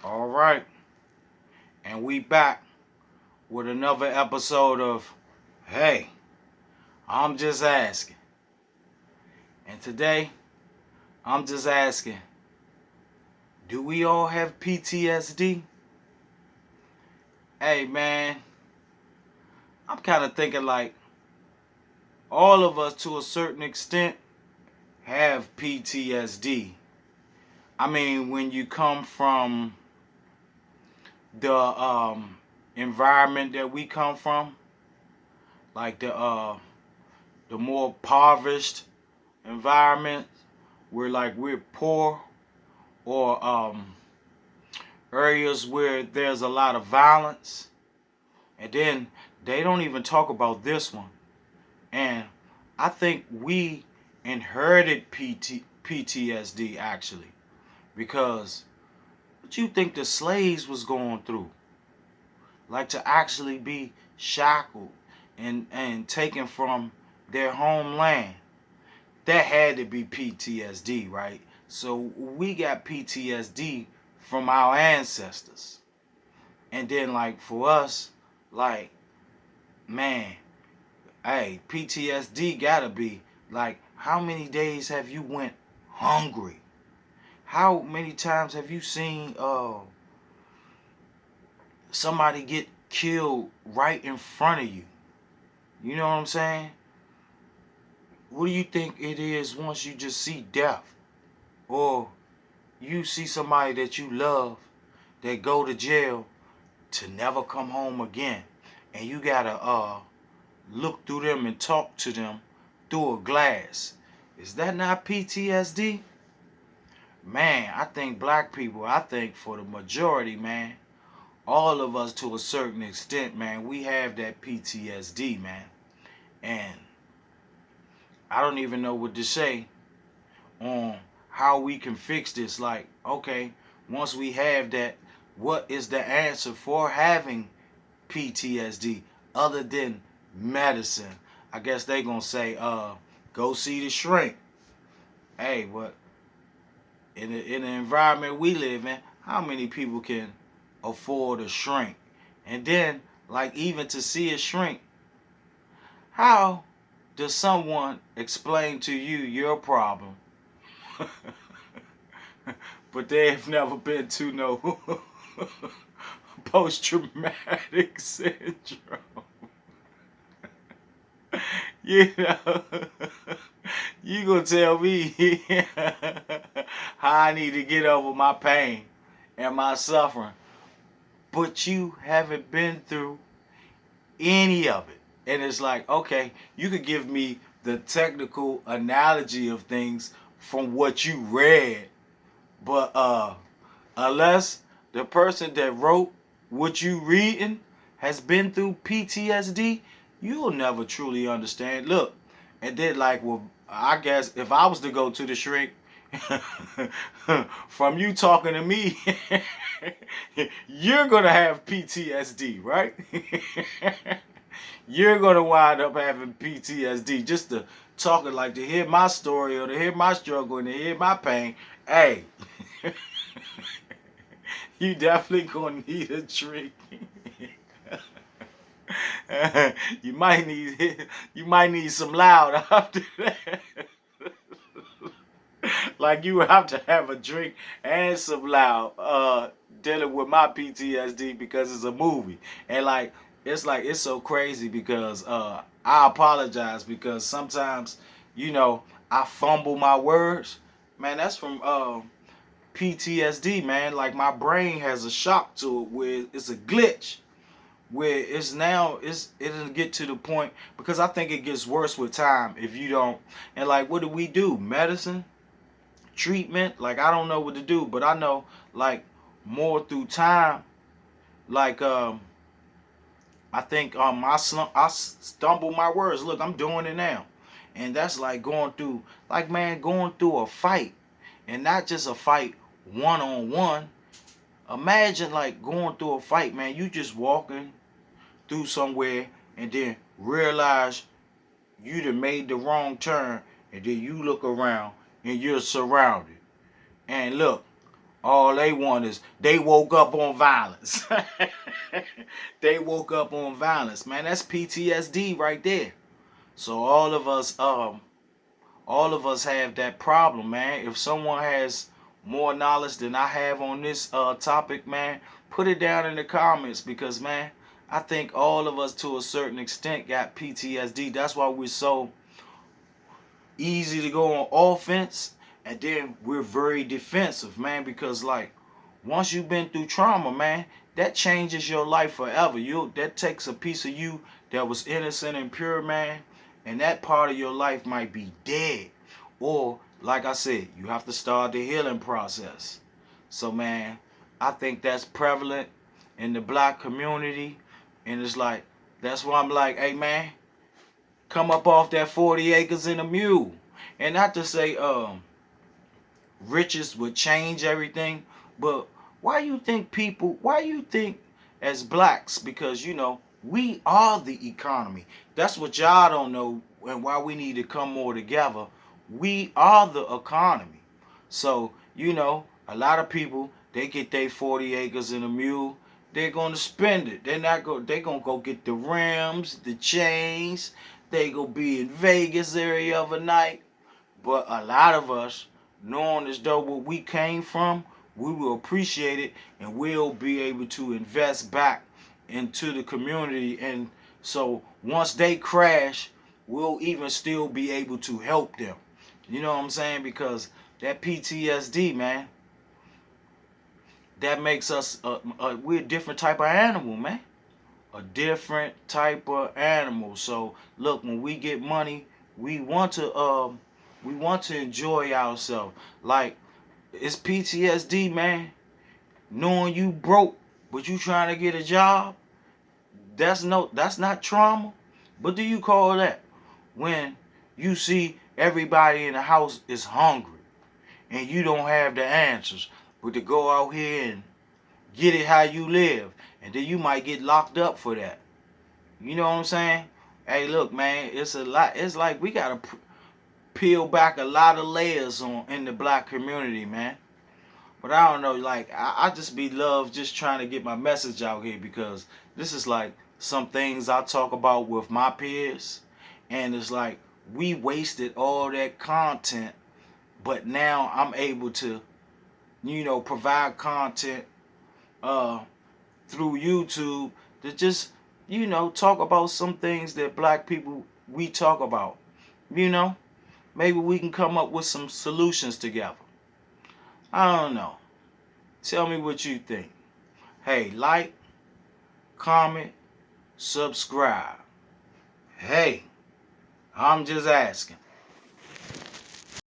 All right, and we back with another episode of Hey, I'm just asking. And today, I'm just asking, do we all have PTSD? Hey man, I'm kind of thinking like all of us to a certain extent have PTSD. I mean, when you come from the environment that we come from, like the more impoverished environment, where like we're poor, or areas where there's a lot of violence, and then they don't even talk about this one. And I think we inherited PTSD actually, because what you think the slaves was going through, like to actually be shackled and taken from their homeland, that had to be PTSD, right? So we got PTSD from our ancestors. And then like for us, like, man, hey, PTSD gotta be like, how many days have you went hungry? How many times have you seen somebody get killed right in front of you? You know what I'm saying? What do you think it is once you just see death? Or you see somebody that you love that go to jail to never come home again. And you gotta look through them and talk to them through a glass. Is that not PTSD? Man, I think black people, I think for the majority, man, all of us to a certain extent, man, we have that PTSD, man. And I don't even know what to say on how we can fix this. Like, okay, once we have that, what is the answer for having PTSD other than medicine? I guess they gonna say, go see the shrink. Hey, but in the environment we live in, how many people can afford a shrink? And then, like, even to see a shrink, how does someone explain to you your problem, but they've never been to no post-traumatic syndrome? You know, you gonna tell me how I need to get over my pain and my suffering, but you haven't been through any of it. And it's like, okay, you could give me the technical analogy of things from what you read, but unless the person that wrote what you reading has been through PTSD, you'll never truly understand. Look, and then like, well, I guess if I was to go to the shrink, from you talking to me, you're gonna have PTSD, right? You're gonna wind up having PTSD just to talking, like, to hear my story or to hear my struggle and to hear my pain. Hey, you definitely gonna need a drink. You might need some loud after that. Like, you have to have a drink and some loud dealing with my PTSD because it's a movie. And like it's so crazy because I apologize because sometimes, I fumble my words. Man, that's from PTSD, man. Like, my brain has a shock to it where it's a glitch, where it'll get to the point, because I think it gets worse with time if you don't. And like, what do we do? Medicine, treatment? Like, I don't know what to do, but I know, like, more through time. Like, I think I stumble my words. Look, I'm doing it now, and that's like going through, like, man, going through a fight, and not just a fight one on one. Imagine like going through a fight, man. You just walking through somewhere and then realize you done made the wrong turn, and then you look around and you're surrounded. And look, All they want is they woke up on violence. They woke up on violence, man. That's PTSD right there. So all of us have that problem, man. If someone has more knowledge than I have on this topic, man, put it down in the comments because, man, I think all of us to a certain extent got PTSD. That's why we're so easy to go on offense, and then we're very defensive, man, because like once you've been through trauma, man, that changes your life forever. That takes a piece of you that was innocent and pure, man, and that part of your life might be dead. Or like I said, you have to start the healing process. So man, I think that's prevalent in the black community, and it's like that's why I'm like, hey man, come up off that 40 acres and a mule. And not to say riches would change everything, but why you think as blacks, because you know, we are the economy. That's what y'all don't know, and why we need to come more together. We are the economy. So, you know, a lot of people, they get their 40 acres and a mule, they're gonna spend it. They're gonna go get the rims, the chains, they gonna be in Vegas every other night. But a lot of us, knowing as though what we came from, we will appreciate it and we'll be able to invest back into the community. And so once they crash, we'll even still be able to help them. You know what I'm saying? Because that PTSD, man, that makes us we're a different type of animal, man. A different type of animal. So look, when we get money, we want to enjoy ourselves. Like it's PTSD, man. Knowing you broke, but you trying to get a job. That's not trauma. What do you call that? When you see everybody in the house is hungry and you don't have the answers, but to go out here and get it how you live, and then you might get locked up for that. You know what I'm saying? Hey, look, man, it's a lot. It's like we gotta peel back a lot of layers on in the black community, man. But I don't know, like I just be love just trying to get my message out here because this is like some things I talk about with my peers, and it's like we wasted all that content, but now I'm able to, you know, provide content uh through YouTube to just, you know, talk about some things that black people we talk about. You know, maybe we can come up with some solutions together. I don't know. Tell me what you think. Hey, like, comment, subscribe. Hey, I'm just asking.